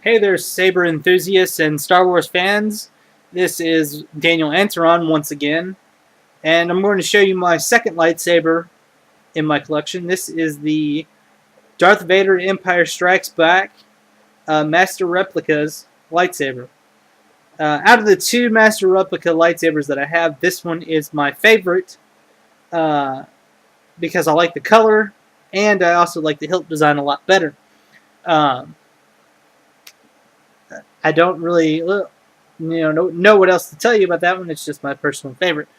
Hey there, Saber enthusiasts and Star Wars fans. This is Daniel Antaron once again, and I'm going to show you my second lightsaber in my collection. This is the Darth Vader Empire Strikes Back Master Replicas lightsaber. Out of the two Master Replica lightsabers that I have, this one is my favorite because I like the color, and I also like the hilt design a lot better. Um, I don't really know what else to tell you about that one. It's just my personal favorite.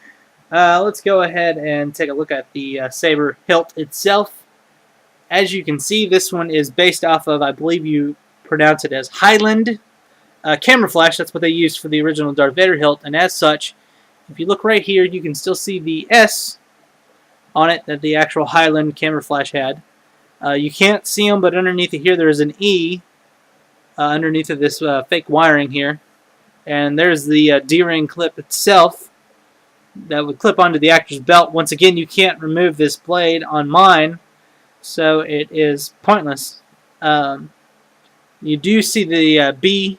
Let's go ahead and take a look at the saber hilt itself. As you can see, this one is based off of, I believe you pronounce it as Highland camera flash. That's what they used for the original Darth Vader hilt, and as such, if you look right here, you can still see the S on it that the actual Highland camera flash had. You can't see them, but underneath it here there is an E underneath of this fake wiring here. And there's the D-ring clip itself that would clip onto the actor's belt. Once again, you can't remove this blade on mine, so it is pointless. You do see the B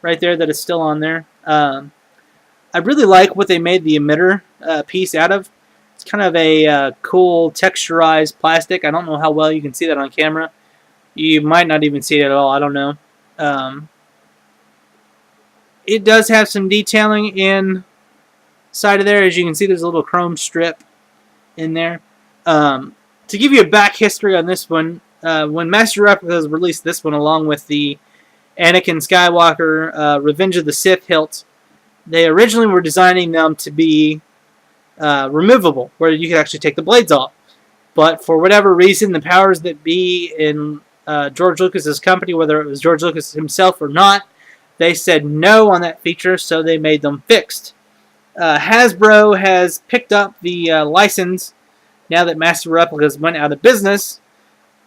right there that is still on there. I really like what they made the emitter piece out of. It's kind of a cool texturized plastic. I don't know how well you can see that on camera. You might not even see it at all. I don't know. It does have some detailing inside of there. As you can see, there's a little chrome strip in there. To give you a back history on this one, when Master Replicas released this one along with the Anakin Skywalker Revenge of the Sith hilt, they originally were designing them to be removable, where you could actually take the blades off. But for whatever reason, the powers that be in George Lucas's company, whether it was George Lucas himself or not, they said no on that feature, so they made them fixed. Hasbro has picked up the license now that Master Replicas went out of business,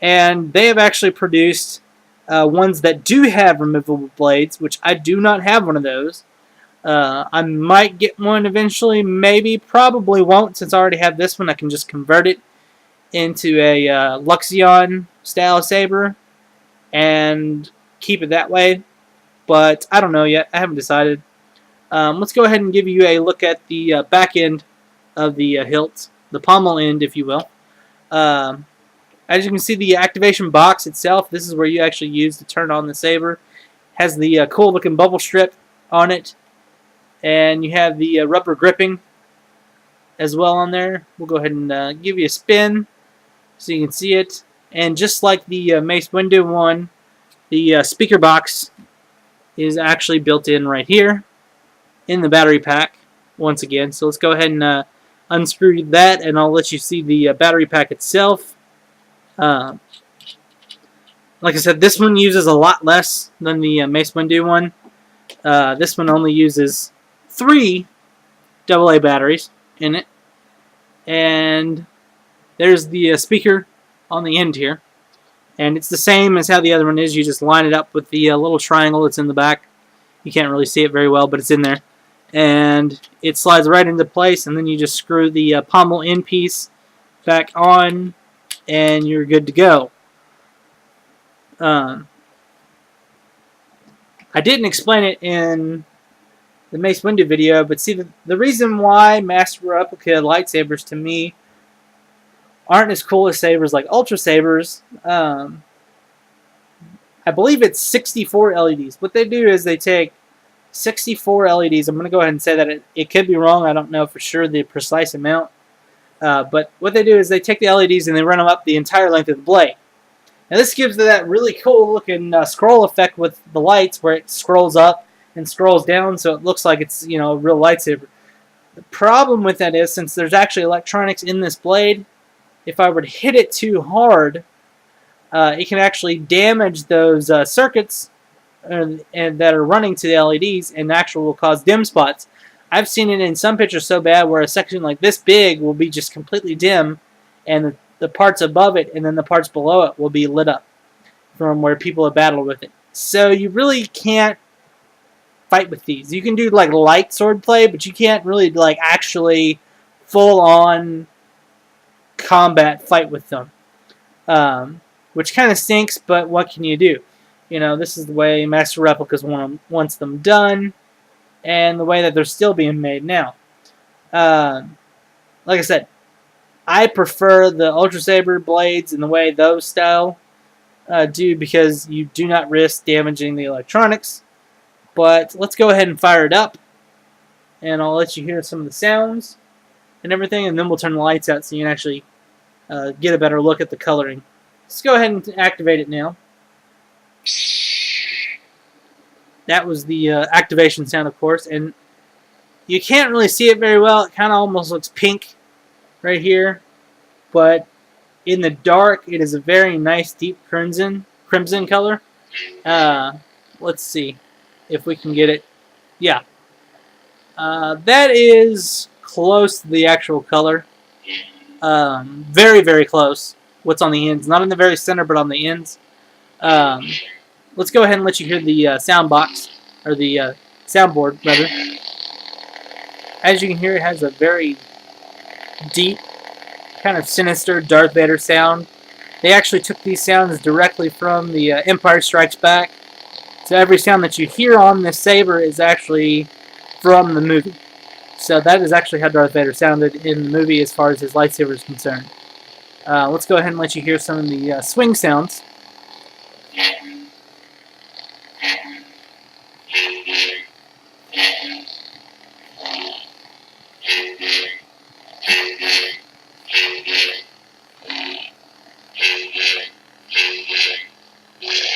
and they have actually produced ones that do have removable blades, which I do not have one of those. I might get one eventually, maybe, probably won't, since I already have this one. I can just convert it into a Luxion style saber and keep it that way, but I don't know yet. I haven't decided. Let's go ahead and give you a look at the back end of the hilt, the pommel end, if you will. As you can see, the activation box itself, this is where you actually use to turn on the saber. Has the cool looking bubble strip on it, and you have the rubber gripping as well on there. We'll go ahead and give you a spin so you can see it. And just like the Mace Windu one, the speaker box is actually built in right here in the battery pack once again. So let's go ahead and unscrew that, and I'll let you see the battery pack itself. Like I said, this one uses a lot less than the Mace Windu one. This one only uses 3 AA batteries in it. And there's the speaker on the end here. And it's the same as how the other one is. You just line it up with the little triangle that's in the back. You can't really see it very well, but it's in there. And it slides right into place, and then you just screw the pommel end piece back on, and you're good to go. I didn't explain it in the Mace Windu video, but see, the reason why Master Replica lightsabers to me aren't as cool as sabers like Ultra Sabers, I believe it's 64 LEDs. What they do is they take 64 LEDs. I'm going to go ahead and say that it could be wrong. I don't know for sure the precise amount. But what they do is they take the LEDs and they run them up the entire length of the blade. Now this gives that really cool looking scroll effect with the lights, where it scrolls up and scrolls down, so it looks like it's, you know, a real lightsaber. The problem with that is, since there's actually electronics in this blade, if I were to hit it too hard, it can actually damage those circuits and that are running to the LEDs, and actually will cause dim spots. I've seen it in some pictures so bad where a section like this big will be just completely dim, and the parts above it and then the parts below it will be lit up from where people have battled with it. So you really can't fight with these. You can do like light sword play, but you can't really like actually full on combat fight with them, which kind of stinks, but what can you do? You know, this is the way Master Replicas wants them done, and the way that they're still being made now. Like I said, I prefer the Ultra Saber blades and the way those style do, because you do not risk damaging the electronics. But let's go ahead and fire it up, and I'll let you hear some of the sounds and everything, and then we'll turn the lights out so you can actually get a better look at the coloring. Let's go ahead and activate it now. That was the activation sound, of course, and you can't really see it very well. It kind of almost looks pink right here, but in the dark, it is a very nice deep crimson color. Let's see if we can get it. Yeah, that is close to the actual color. Very, very close. What's on the ends, not in the very center, but on the ends. Let's go ahead and let you hear the sound box, or the soundboard, rather. As you can hear, it has a very deep, kind of sinister Darth Vader sound. They actually took these sounds directly from the Empire Strikes Back. So every sound that you hear on this saber is actually from the movie. So that is actually how Darth Vader sounded in the movie as far as his lightsaber is concerned. Let's go ahead and let you hear some of the swing sounds.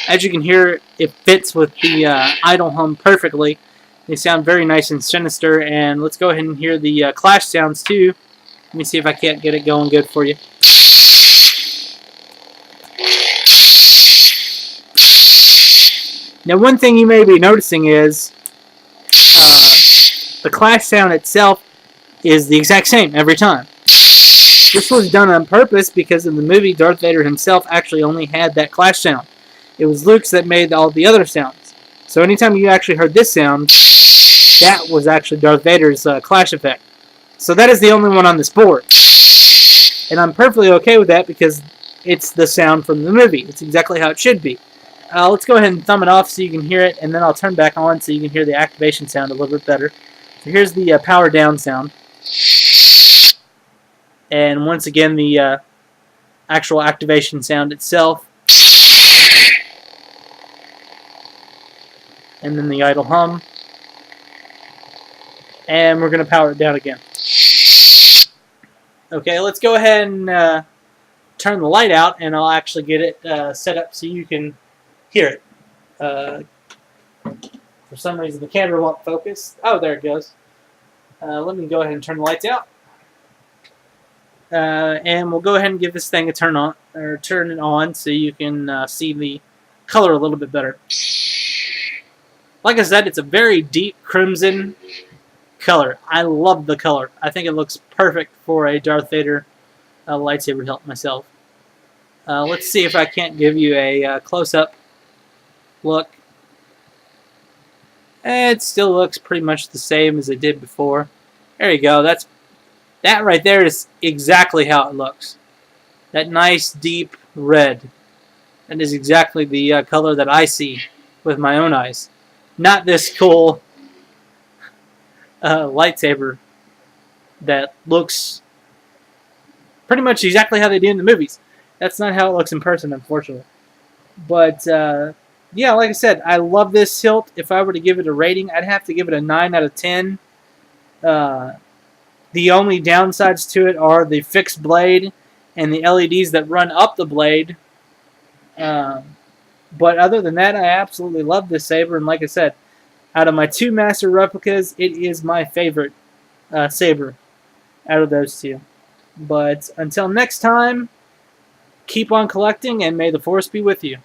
As you can hear, it fits with the idle hum perfectly. They sound very nice and sinister, and let's go ahead and hear the clash sounds too. Let me see if I can't get it going good for you. Now, one thing you may be noticing is the clash sound itself is the exact same every time. This was done on purpose because in the movie, Darth Vader himself actually only had that clash sound. It was Luke's that made all the other sounds. So anytime you actually heard this sound, that was actually Darth Vader's clash effect. So that is the only one on this board. And I'm perfectly okay with that because it's the sound from the movie. It's exactly how it should be. Let's go ahead and thumb it off so you can hear it, and then I'll turn back on so you can hear the activation sound a little bit better. So here's the power down sound. And once again, the actual activation sound itself. And then the idle hum. And we're going to power it down again. Okay, let's go ahead and turn the light out, and I'll actually get it set up so you can hear it. For some reason, the camera won't focus. Oh, there it goes. Let me go ahead and turn the lights out. And we'll go ahead and give this thing a turn it on so you can see the color a little bit better. Like I said, it's a very deep crimson color. I love the color. I think it looks perfect for a Darth Vader lightsaber hilt myself. Let's see if I can't give you a close-up look. It still looks pretty much the same as it did before. There you go. That right there is exactly how it looks. That nice deep red. That is exactly the color that I see with my own eyes. Not this cool lightsaber that looks pretty much exactly how they do in the movies. That's not how it looks in person, unfortunately. But, yeah, like I said, I love this hilt. If I were to give it a rating, I'd have to give it a 9 out of 10. The only downsides to it are the fixed blade and the LEDs that run up the blade. But other than that, I absolutely love this saber. And like I said, out of my two Master Replicas, it is my favorite saber out of those two. But until next time, keep on collecting, and may the Force be with you.